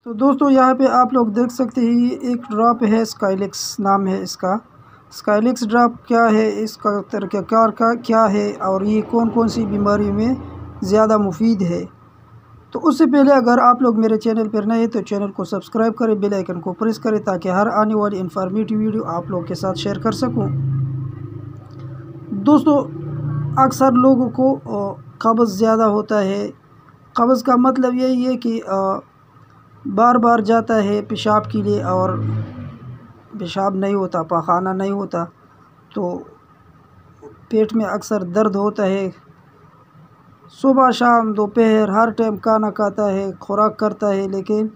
تو دوستو یہاں پہ آپ لوگ دیکھ سکتے ہیں یہ ایک ڈراپ ہے، اسکائلیکس نام ہے اس کا۔ اسکائلیکس ڈراپ کیا ہے، اس کا طریقہ کار کا کیا ہے اور یہ کون کون سی بیماری میں زیادہ مفید ہے۔ تو اس سے پہلے اگر آپ لوگ میرے چینل پر نئے ہیں تو چینل کو سبسکرائب کریں، بیل آئیکن کو پریس کریں تاکہ ہر آنے والی انفارمیٹیو ویڈیو آپ لوگ کے ساتھ شیئر کر سکوں۔ دوستو اکثر لوگوں کو قبض زیادہ ہوتا ہے۔ قبض کا مطلب یہی ہے کہ بار بار جاتا ہے پیشاب کے لیے اور پیشاب نہیں ہوتا، پاخانہ نہیں ہوتا، تو پیٹ میں اکثر درد ہوتا ہے۔ صبح شام دوپہر ہر ٹائم کھانا کھاتا ہے، خوراک کرتا ہے، لیکن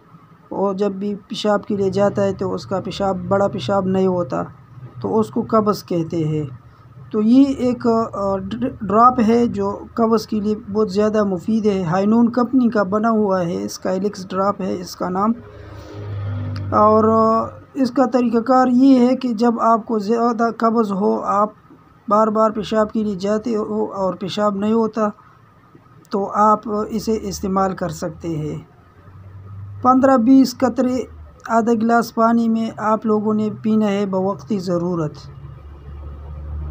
وہ جب بھی پیشاب کے لیے جاتا ہے تو اس کا پیشاب بڑا پیشاب نہیں ہوتا، تو اس کو قبض کہتے ہیں۔ تو یہ ایک ڈراپ ہے جو قبض کے لیے بہت زیادہ مفید ہے، ہائنون کمپنی کا بنا ہوا ہے، اسکائلیکس ڈراپ ہے اس کا نام۔ اور اس کا طریقہ کار یہ ہے کہ جب آپ کو زیادہ قبض ہو، آپ بار بار پیشاب کے لیے جاتے ہو اور پیشاب نہیں ہوتا، تو آپ اسے استعمال کر سکتے ہیں۔ 15-20 قطرے آدھا گلاس پانی میں آپ لوگوں نے پینا ہے بوقت ضرورت۔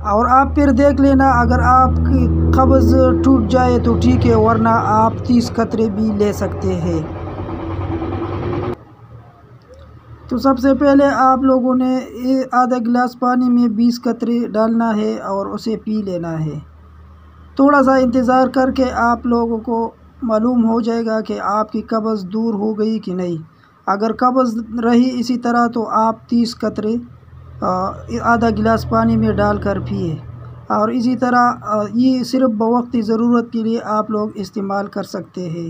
اور آپ پھر دیکھ لینا، اگر آپ کی قبض ٹوٹ جائے تو ٹھیک ہے، ورنہ آپ 30 قطرے بھی لے سکتے ہیں۔ تو سب سے پہلے آپ لوگوں نے آدھا گلاس پانی میں 20 قطرے ڈالنا ہے اور اسے پی لینا ہے۔ تھوڑا سا انتظار کر کے آپ لوگوں کو معلوم ہو جائے گا کہ آپ کی قبض دور ہو گئی کہ نہیں۔ اگر قبض رہی اسی طرح تو آپ 30 قطرے آدھا گلاس پانی میں ڈال کر پیے، اور اسی طرح یہ صرف بوقت ضرورت کے لیے آپ لوگ استعمال کر سکتے ہیں۔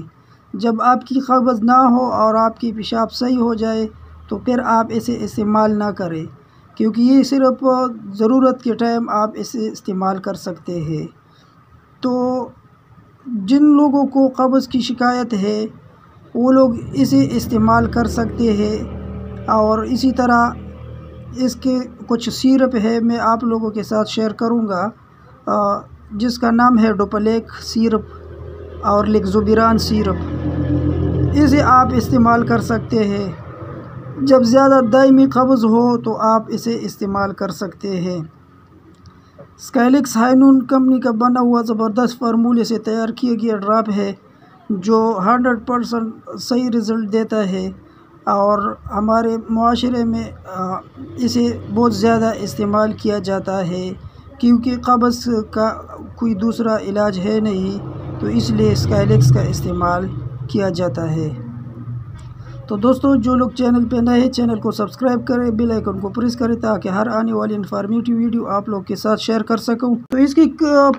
جب آپ کی قبض نہ ہو اور آپ کی پیشاب صحیح ہو جائے تو پھر آپ اسے استعمال نہ کریں، کیونکہ یہ صرف ضرورت کے ٹائم آپ اسے استعمال کر سکتے ہیں۔ تو جن لوگوں کو قبض کی شکایت ہے وہ لوگ اسے استعمال کر سکتے ہیں۔ اور اسی طرح اس کے کچھ سیرپ ہے، میں آپ لوگوں کے ساتھ شیئر کروں گا، جس کا نام ہے ڈوپلیک سیرپ اور لیگزوبیران سیرپ۔ اسے آپ استعمال کر سکتے ہیں۔ جب زیادہ دائمی قبض ہو تو آپ اسے استعمال کر سکتے ہیں۔ اسکائلیکس ہائنون کمپنی کا بنا ہوا زبردست فارمولے سے تیار کیا گیا ڈراپ ہے جو 100% صحیح رزلٹ دیتا ہے، اور ہمارے معاشرے میں اسے بہت زیادہ استعمال کیا جاتا ہے، کیونکہ قبض کا کوئی دوسرا علاج ہے نہیں، تو اس لیے اسکائلیکس کا استعمال کیا جاتا ہے۔ تو دوستو جو لوگ چینل پہ نئے ہیں چینل کو سبسکرائب کریں، بیل آئیکن کو پریس کریں تاکہ ہر آنے والی انفارمیٹیو ویڈیو آپ لوگ کے ساتھ شیئر کر سکوں۔ تو اس کی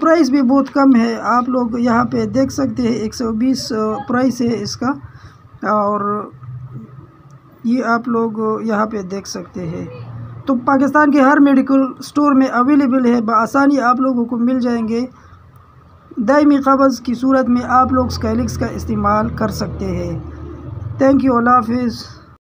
پرائس بھی بہت کم ہے، آپ لوگ یہاں پہ دیکھ سکتے ہیں 120 پرائس ہے اس کا، اور یہ آپ لوگ یہاں پہ دیکھ سکتے ہیں۔ تو پاکستان کے ہر میڈیکل سٹور میں اویلیبل ہے، بآسانی آپ لوگوں کو مل جائیں گے۔ دائمی قبض کی صورت میں آپ لوگ اسکائلیکس کا استعمال کر سکتے ہیں۔ تھینک یو، اللہ حافظ۔